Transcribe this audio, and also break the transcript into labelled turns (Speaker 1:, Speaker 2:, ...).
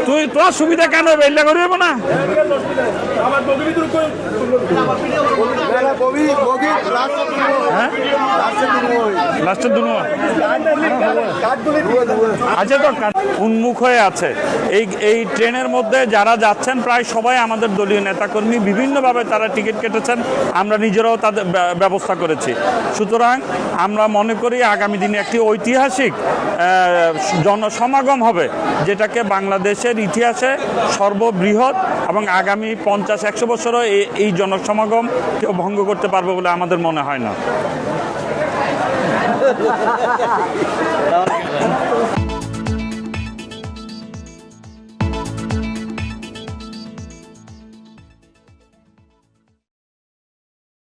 Speaker 1: তুই তোর সুবিধা কেন বেল্লা করিব না আচ্ছা তো উন্মুখ হয়ে আছে এই ট্রেনের মধ্যে যারা যাচ্ছেন প্রায় সবাই আমাদের দলীয় নেতাকর্মী বিভিন্নভাবে তারা টিকিট কেটেছেন আমরা নিজেরাও তাদের ব্যবস্থা করেছি সুতরাং আমরা মনে করি আগামী দিনে একটি ঐতিহাসিক জনসমাগম হবে যেটাকে বাংলাদেশের ইতিহাসে সর্ববৃহৎ এবং আগামী 50-100 বছরও এই জনসমাগম কেউ ভঙ্গ করতে পারবে বলে আমাদের মনে হয় না